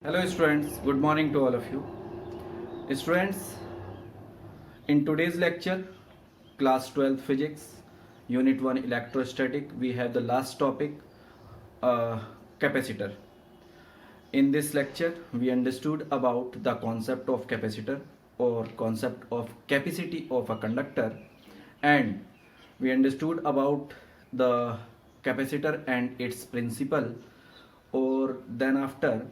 Hello students, good morning to all of you. Students, in today's lecture, class 12 physics, unit 1 electrostatic, we have the last topic, capacitor. In this lecture, we understood about the concept of capacitor or concept of capacity of a conductor, and we understood about the capacitor and its principle, or then after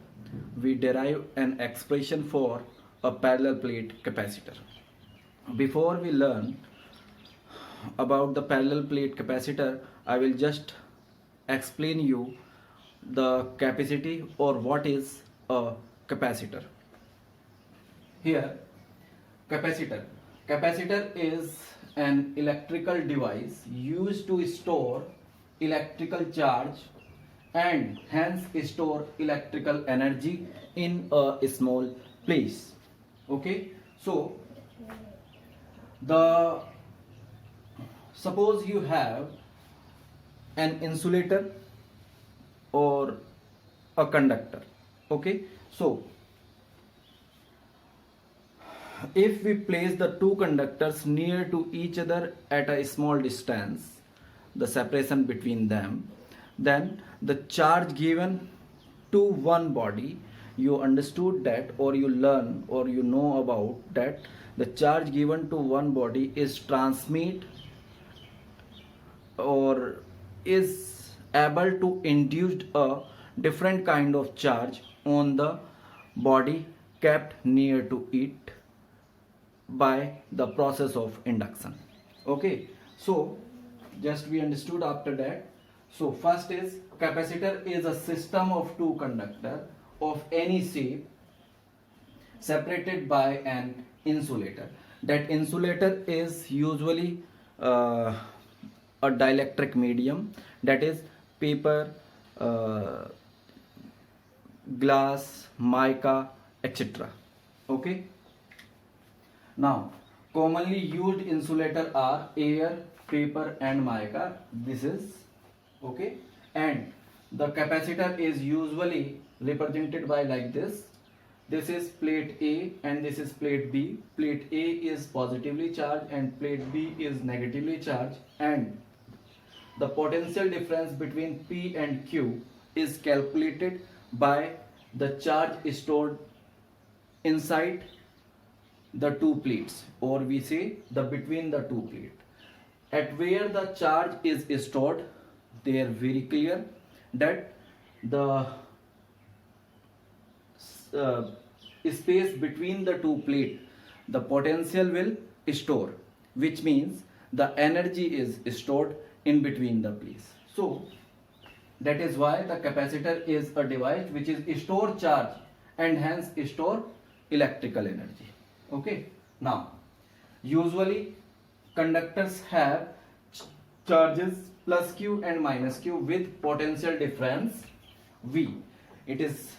we derive an expression for a parallel plate capacitor. Before we learn about the parallel plate capacitor, I will just explain you the capacity or what is a capacitor. Here, capacitor. Capacitor is an electrical device used to store electrical charge and hence store electrical energy in a small place. Okay, so the suppose you have an insulator or a conductor. Okay, so if we place the two conductors near to each other at a small distance, the separation between them, then the charge given to one body, you understood that, or you learn or you know about that the charge given to one body is transmit or is able to induce a different kind of charge on the body kept near to it by the process of induction. Okay, so just we understood after that. So first is capacitor is a system of two conductor of any shape separated by an insulator. That insulator is usually a dielectric medium, that is paper, glass, mica, etc. Okay. Now, commonly used insulator are air, paper and mica. This is okay, and the capacitor is usually represented by like this. This is plate A and this is plate B. Plate A is positively charged and plate B is negatively charged, and the potential difference between P and Q is calculated by the charge stored inside the two plates, or we say the between the two plates. At where the charge is stored, they are very clear that the space between the two plates, the potential will store, which means the energy is stored in between the place. So that is why the capacitor is a device which is store charge and hence store electrical energy. Okay, now usually conductors have charges plus Q and minus Q with potential difference V. It is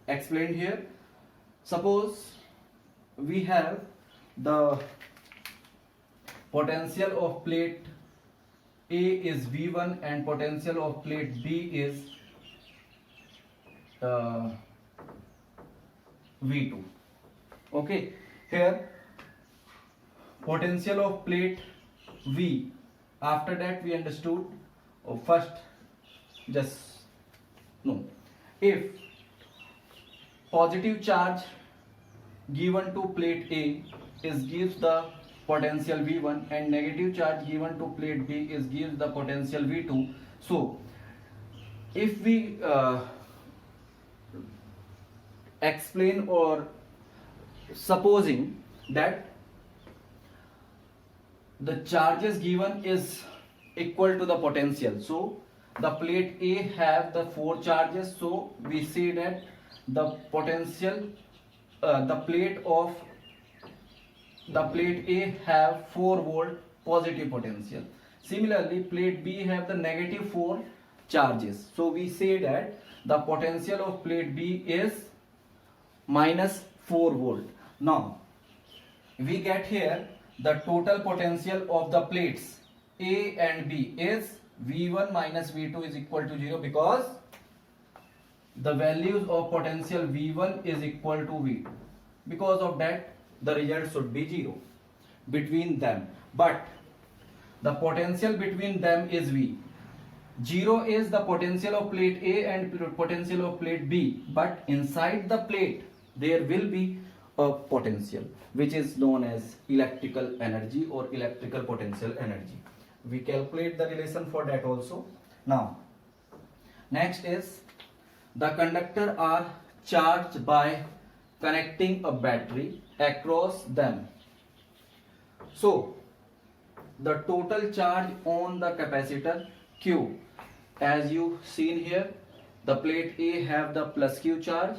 explained here. Suppose we have the potential of plate A is V1 and potential of plate B is V2. Okay, here potential of plate V. After that we understood, first just no, if positive charge given to plate A is gives the potential V1 and negative charge given to plate B is gives the potential V2. So if we explain or supposing that the charges given is equal to the potential, so the plate A have the 4 charges, so we say that the potential the plate A have 4 volt positive potential. Similarly, plate B have the negative 4 charges, so we say that the potential of plate B is minus 4 volt. Now we get here the total potential of the plates A and B is V1 minus V2 is equal to 0, because the values of potential V1 is equal to V2. Because of that, the result should be 0 between them. But the potential between them is V. 0 is the potential of plate A and potential of plate B. But inside the plate, there will be a potential which is known as electrical energy or electrical potential energy. We calculate the relation for that also. Now, next is the conductor are charged by connecting a battery across them. So, the total charge on the capacitor Q, as you seen here, the plate A have the plus Q charge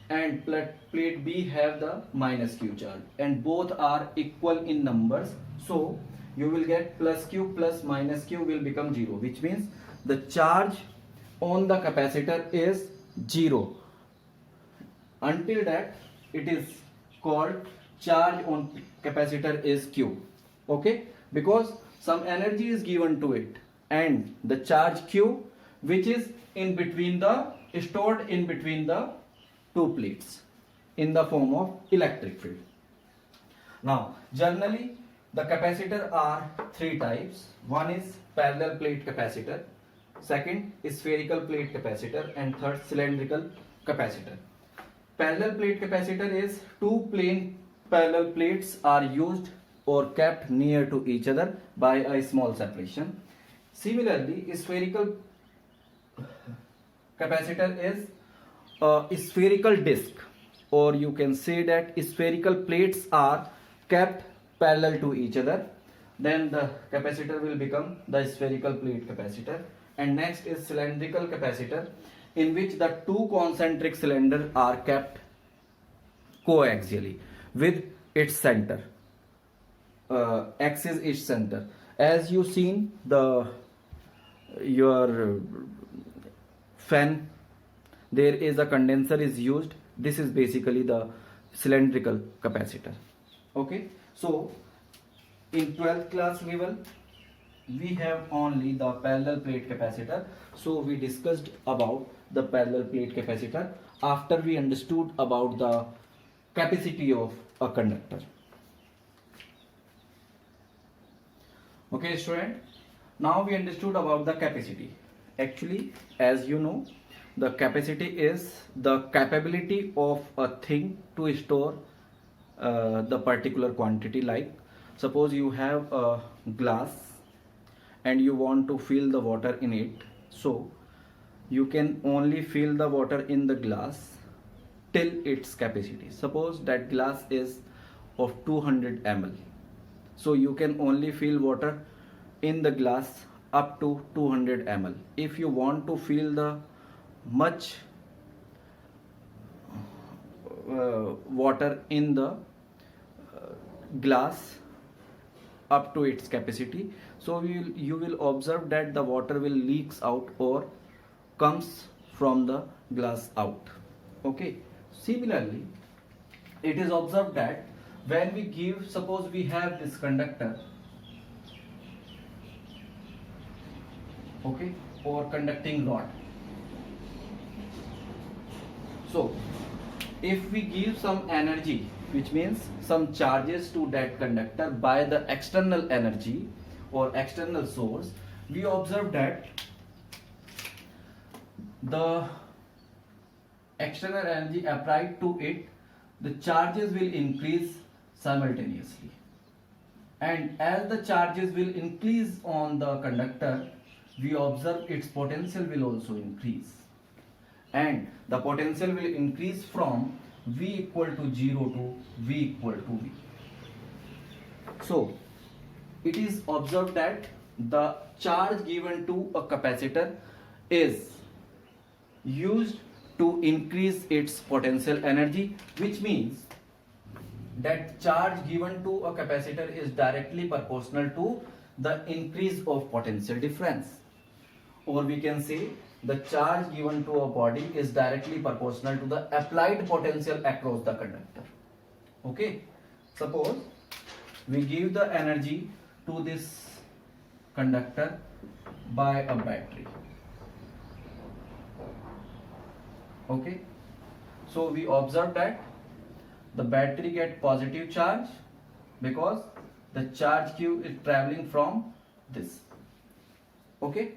and plate B have the minus Q charge, and both are equal in numbers. So you will get plus Q plus minus Q will become 0, which means the charge on the capacitor is 0. Until that, it is called charge on capacitor is Q. Okay, because some energy is given to it, and the charge Q, which is in between the stored in between the two plates in the form of electric field. Now, generally the capacitor are three types. One is parallel plate capacitor, second is spherical plate capacitor, and third cylindrical capacitor. Parallel plate capacitor is two plain parallel plates are used or kept near to each other by a small separation. Similarly, spherical capacitor is a spherical disc, or you can say that spherical plates are kept parallel to each other. Then the capacitor will become the spherical plate capacitor. And next is cylindrical capacitor, in which the two concentric cylinders are kept coaxially with its center, axis its center. As you seen your fan, there is a condenser is used. This is basically the cylindrical capacitor. Okay, so in 12th class level we have only the parallel plate capacitor. So we discussed about the parallel plate capacitor after we understood about the capacity of a conductor. Okay student, now we understood about the capacity. Actually, as you know, the capacity is the capability of a thing to store the particular quantity. Like suppose you have a glass and you want to fill the water in it, so you can only fill the water in the glass till its capacity. Suppose that glass is of 200 ml, so you can only fill water in the glass up to 200 ml. If you want to fill the much water in the glass up to its capacity, so you will observe that the water will leaks out or comes from the glass out. Okay, similarly it is observed that when we give, suppose we have this conductor, okay, or conducting rod. So if we give some energy, which means some charges to that conductor by the external energy or external source, we observe that the external energy applied to it, the charges will increase simultaneously. And as the charges will increase on the conductor, we observe its potential will also increase. And the potential will increase from V equal to 0 to V equal to V. So it is observed that the charge given to a capacitor is used to increase its potential energy, which means that charge given to a capacitor is directly proportional to the increase of potential difference. Or we can say the charge given to a body is directly proportional to the applied potential across the conductor. Okay, suppose we give the energy to this conductor by a battery. Okay, so we observe that the battery get positive charge because the charge q is traveling from this. Okay,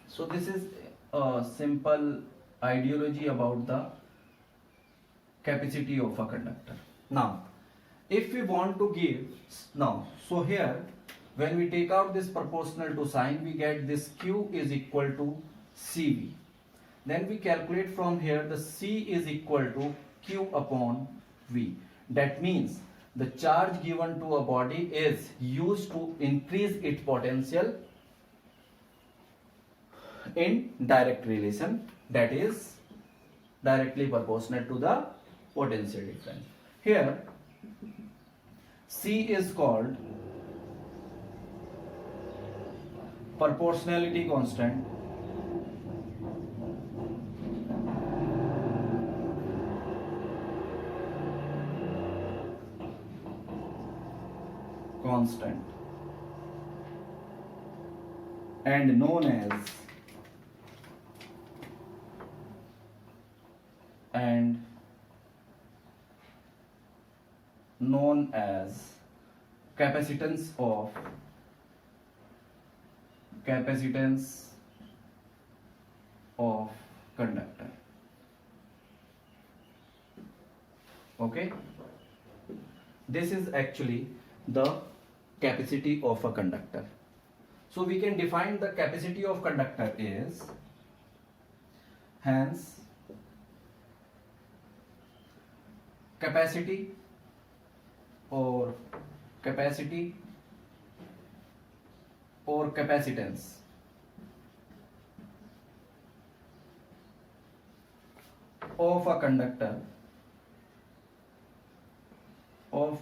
so this is a simple ideology about the capacity of a conductor. Now if we want to give, now so here when we take out this proportional to sign, we get this q is equal to cv. Then we calculate from here the c is equal to q upon v. That means the charge given to a body is used to increase its potential in direct relation, that is directly proportional to the potential difference. Here C is called proportionality constant, and known as capacitance of conductor. Okay, this is actually the capacity of a conductor. So we can define the capacity of conductor is, hence capacity or capacitance of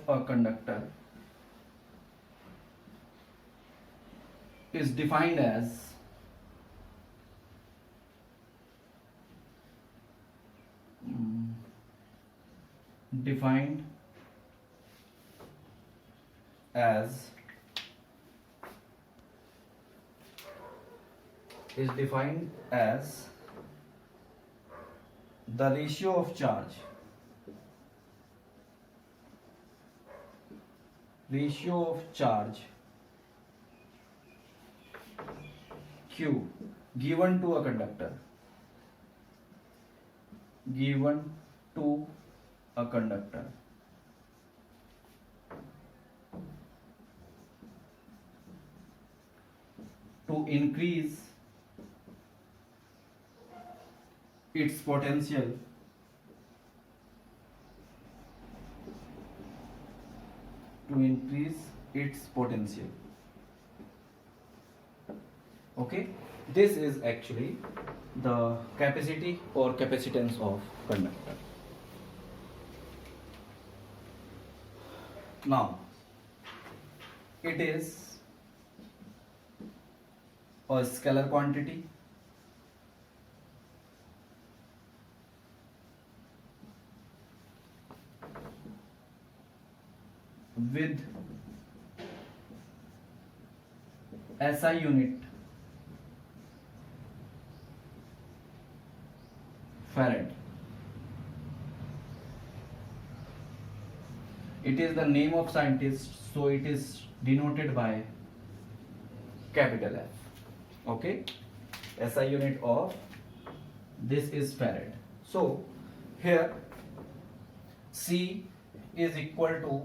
a conductor is defined as defined as the ratio of charge q given to a conductor to increase its potential Okay, this is actually the capacity or capacitance of conductor. Now it is a scalar quantity with SI unit farad. It is the name of scientist, so it is denoted by capital F. Okay, SI unit of this is farad. So here C is equal to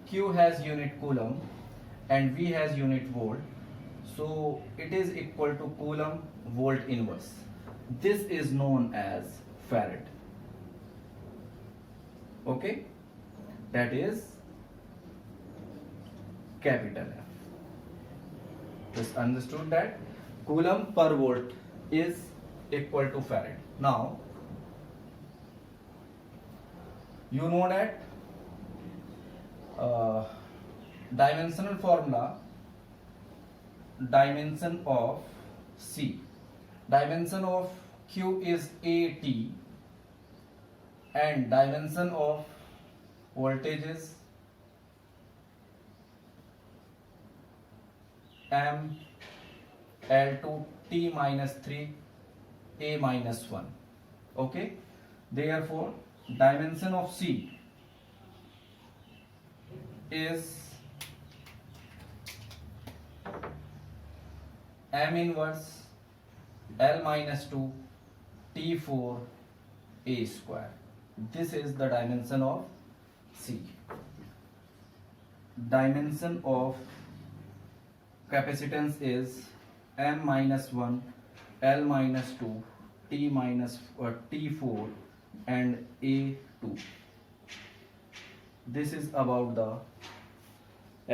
Q has unit coulomb and V has unit volt, so it is equal to coulomb volt inverse. This is known as farad. Okay, that is capital F. Just understood that coulomb per volt is equal to farad. Now you know that dimensional formula, dimension of C, dimension of Q is AT and dimension of voltage is M L2 T minus 3 a minus 1. Okay, therefore dimension of C is m inverse L minus 2 T4 a square. This is the dimension of C. Dimension of capacitance is m minus 1 L minus 2 T minus T4 and A2. This is about the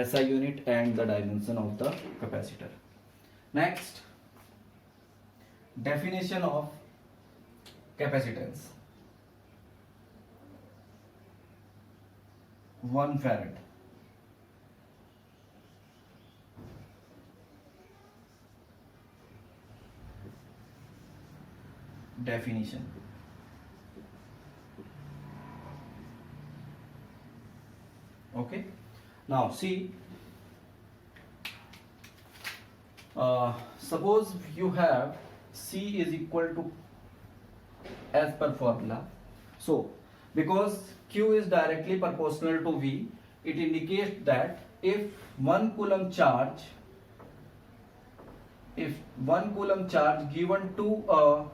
SI unit and the dimension of the capacitor. Next, definition of capacitance. 1 farad. Definition. Okay, now see, suppose you have C is equal to, as per formula, so because Q is directly proportional to V, it indicates that if 1 coulomb charge given to a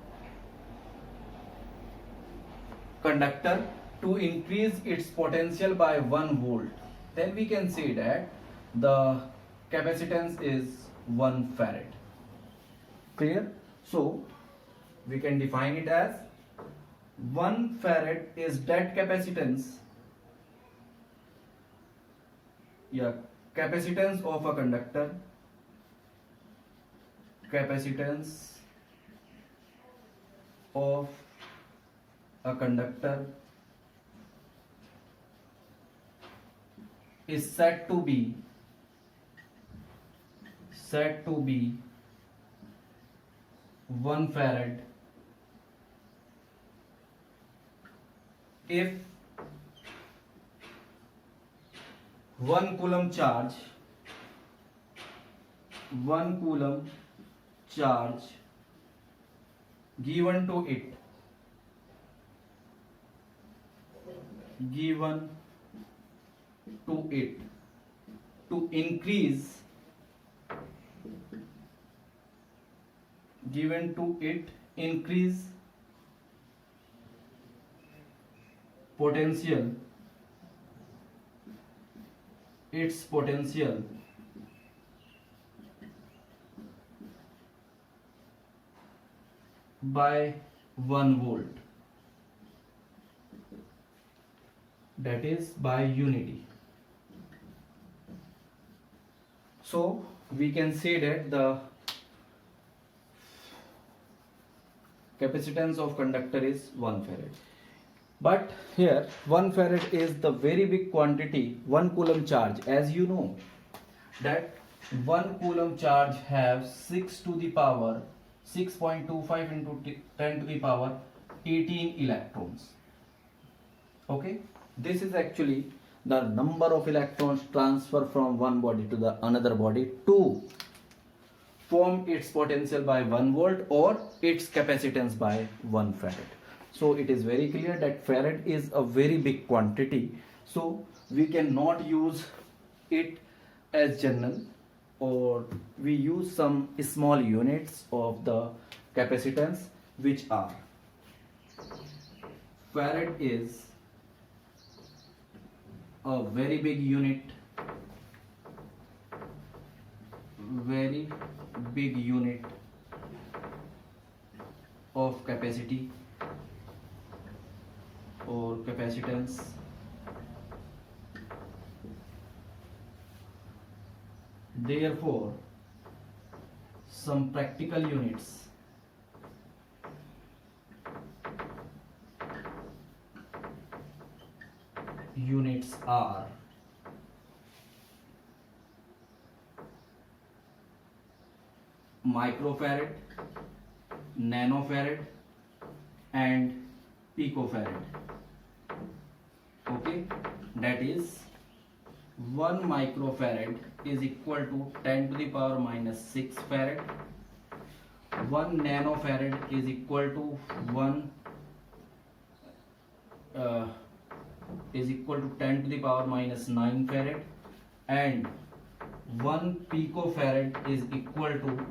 conductor to increase its potential by 1 volt, then we can say that the capacitance is 1 farad. Clear? So we can define it as 1 farad is that capacitance, capacitance of a conductor, capacitance of a conductor is said to be 1 farad if 1 coulomb charge given to it to increase its potential by 1 volt, that is by unity. So we can say that the capacitance of conductor is 1 farad. But here 1 farad is the very big quantity, 1 coulomb charge. As you know that 1 coulomb charge have 6.25 into 10 to the power 18 electrons. Okay, this is actually the number of electrons transfer from one body to the another body to form its potential by 1 volt or its capacitance by 1 farad. So it is very clear that farad is a very big quantity, so we cannot use it as general, or we use some small units of the capacitance, which are farad is a very big unit, of capacity or capacitance. Therefore, some practical units are microfarad, nanofarad and picofarad. Okay, that is 1 microfarad is equal to 10 to the power minus 6 farad. 1 nanofarad is equal to 1 is equal to 10 to the power minus 9 farad, and 1 picofarad is equal to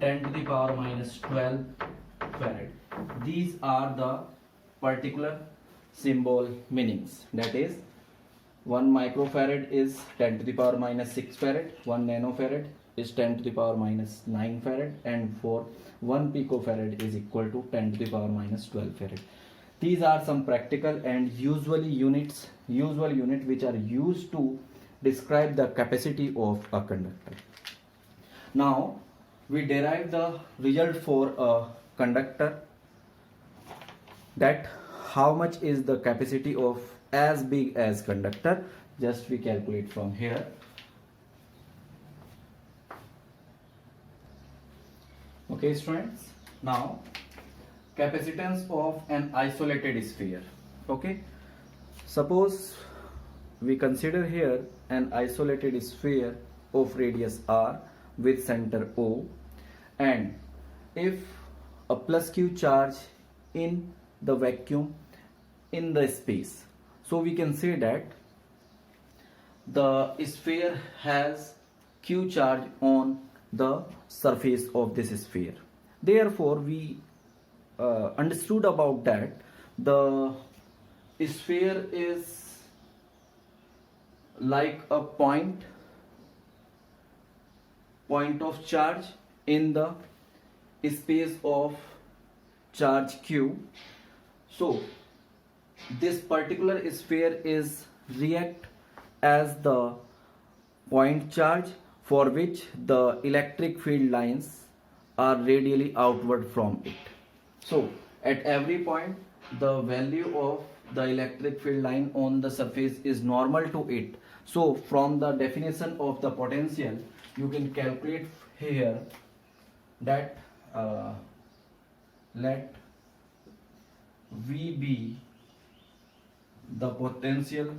10 to the power minus 12 farad. These are the particular symbol meanings. That is, 1 microfarad is 10 to the power minus 6 farad, 1 nanofarad is 10 to the power minus 9 farad, and for 1 picofarad is equal to 10 to the power minus 12 farad. These are some practical and usual units which are used to describe the capacity of a conductor. Now we derive the result for a conductor, that how much is the capacity of as big as conductor. Just we calculate from here. Okay students, now capacitance of an isolated sphere. Okay, suppose we consider here an isolated sphere of radius r with center O, and if a plus q charge in the vacuum in the space, so we can say that the sphere has q charge on the surface of this sphere. Therefore we understood about that the sphere is like a point of charge in the space of charge q. So this particular sphere is react as the point charge for which the electric field lines are radially outward from it. So at every point the value of the electric field line on the surface is normal to it. So from the definition of the potential you can calculate here that let V be the potential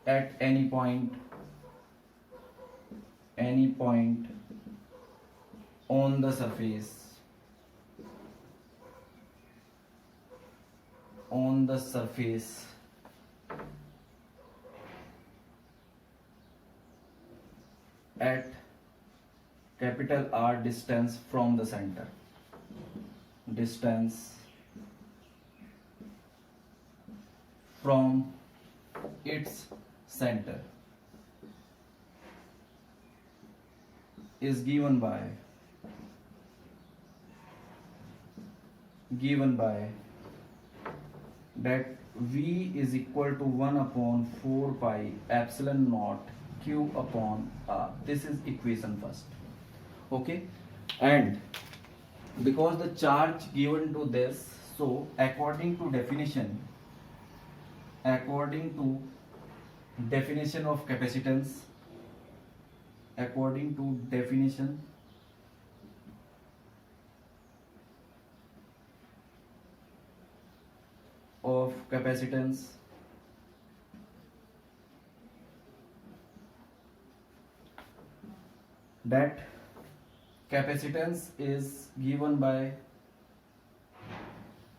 at any point on the surface at capital R distance from the center. Distance from its center is given by that V is equal to 1 upon 4 pi epsilon naught Q upon R. This is equation first. Okay, and because the charge given to this, so according to definition of capacitance, that capacitance is given by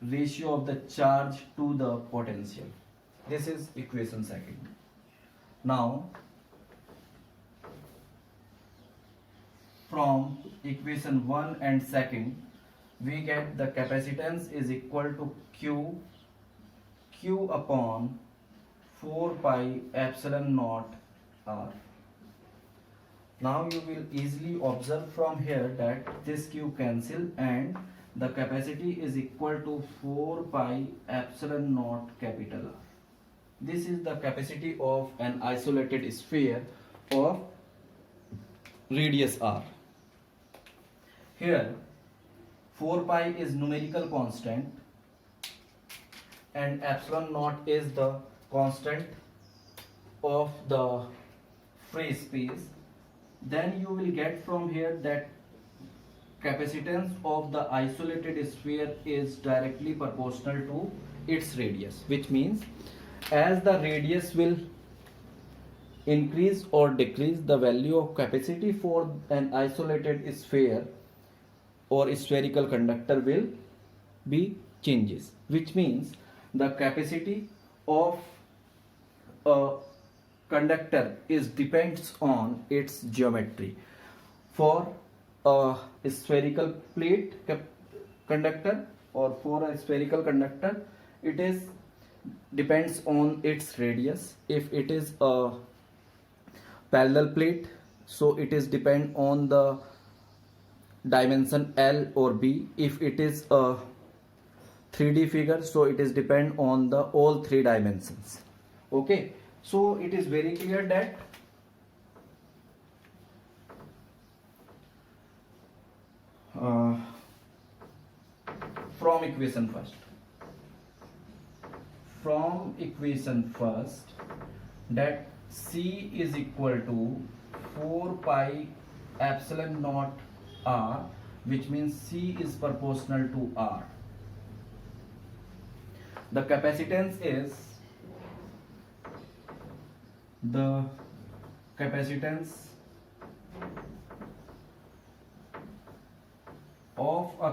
ratio of the charge to the potential. This is equation second. Now from equation 1 and second we get the capacitance is equal to Q upon 4 pi epsilon naught R. Now you will easily observe from here that this Q cancel and the capacity is equal to 4 pi epsilon naught capital R. This is the capacity of an isolated sphere of radius R. Here 4 pi is numerical constant and epsilon naught is the constant of the free space. Then you will get from here that capacitance of the isolated sphere is directly proportional to its radius, which means as the radius will increase or decrease the value of capacity for an isolated sphere or spherical conductor will be changes, which means the capacity of a conductor is depends on its geometry. For a spherical plate conductor or for a spherical conductor, it is depends on its radius. If it is a parallel plate, so it is depend on the dimension L or B. If it is a 3D figure, so it is depend on the all three dimensions. Okay, so it is very clear that from equation first, that C is equal to 4 pi epsilon naught R, which means C is proportional to R. The capacitance of a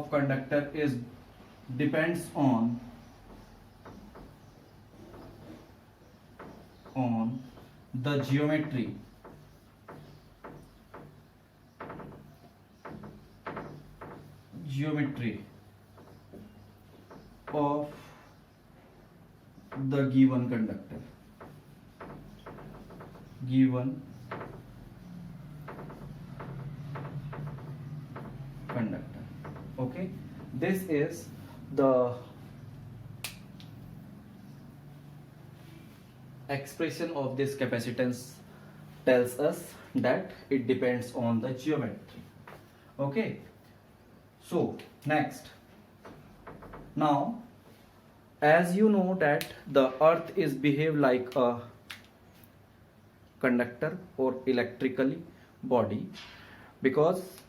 conductor is depends on the geometry of the given conductor. Okay, this is the expression of this capacitance tells us that it depends on the geometry. Okay, so next, now as you know that the earth is behave like a conductor or electrically body, because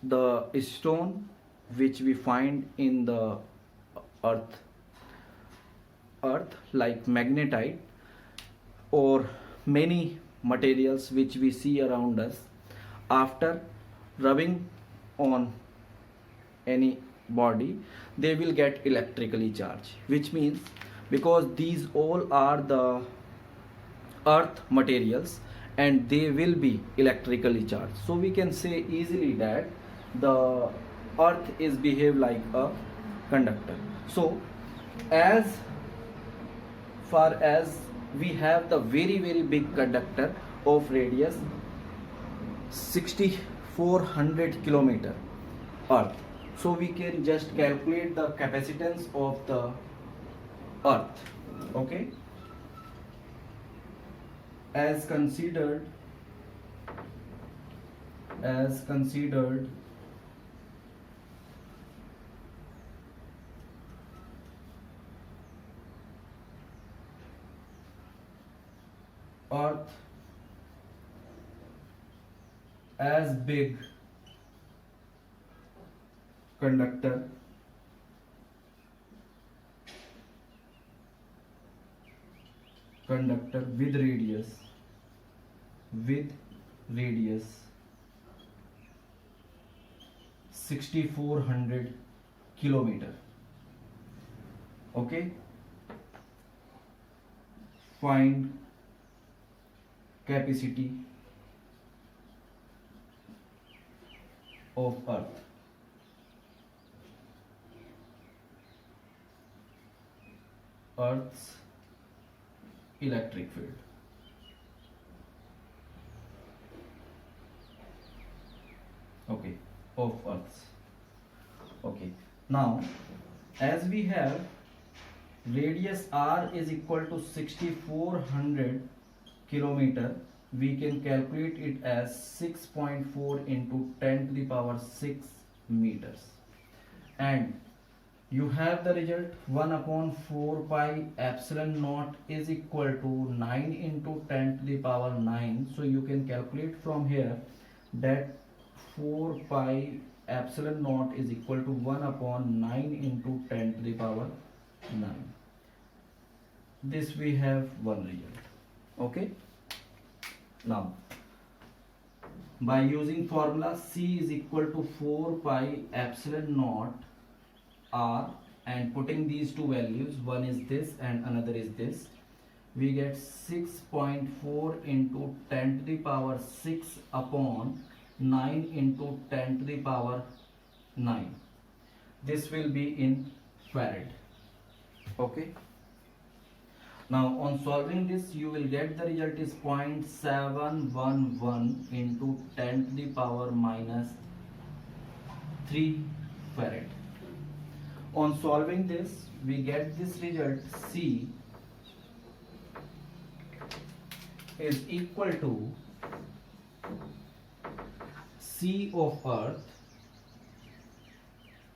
the stone which we find in the earth like magnetite or many materials which we see around us, after rubbing on any body they will get electrically charged, which means because these all are the earth materials and they will be electrically charged, so we can say easily that the earth is behave like a conductor. So as far as we have the very big conductor of radius 6400 kilometer earth, so we can just calculate the capacitance of the earth. Okay, as considered earth as big conductor with radius 6400 kilometer. Okay, find capacity of Earth's electric field. Okay, of Earth's. Okay, now as we have radius R is equal to 6400 kilometer, we can calculate it as 6.4 into 10 to the power 6 meters, and you have the result 1 upon 4 pi epsilon naught is equal to 9 into 10 to the power 9. So you can calculate from here that 4 pi epsilon naught is equal to 1 upon 9 into 10 to the power 9. This we have one result. Okay. Now, by using formula C is equal to 4 pi epsilon naught R and putting these two values, one is this and another is this, we get 6.4 into 10 to the power 6 upon 9 into 10 to the power 9. This will be in farad. Okay. Now on solving this, you will get the result is 0.711 into 10 to the power minus 3 farad. On solving this, we get this result C is equal to C of earth,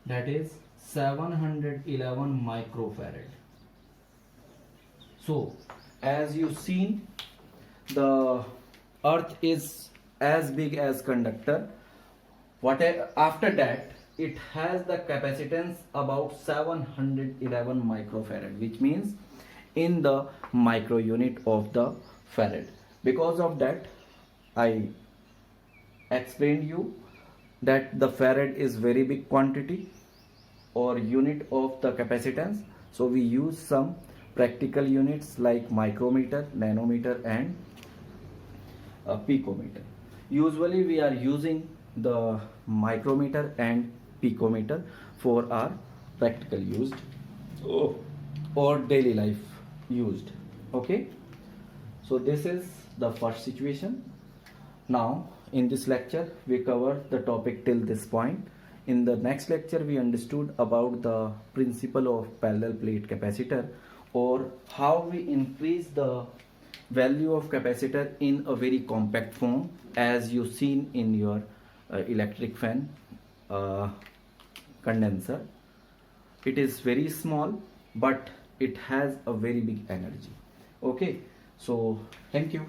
that is 711 microfarad. So as you seen, the earth is as big as conductor. After that, it has the capacitance about 711 microfarad, which means in the micro unit of the farad. Because of that, I explained you that the farad is very big quantity or unit of the capacitance. So we use some practical units like micrometer, nanometer and picometer. Usually we are using the micrometer and picometer for our practical used or daily life used. Okay, so this is the first situation. Now in this lecture we covered the topic till this point. In the next lecture we understood about the principle of parallel plate capacitor, or how we increase the value of capacitor in a very compact form, as you seen in your electric fan condenser. It is very small but it has a very big energy. Okay, so thank you.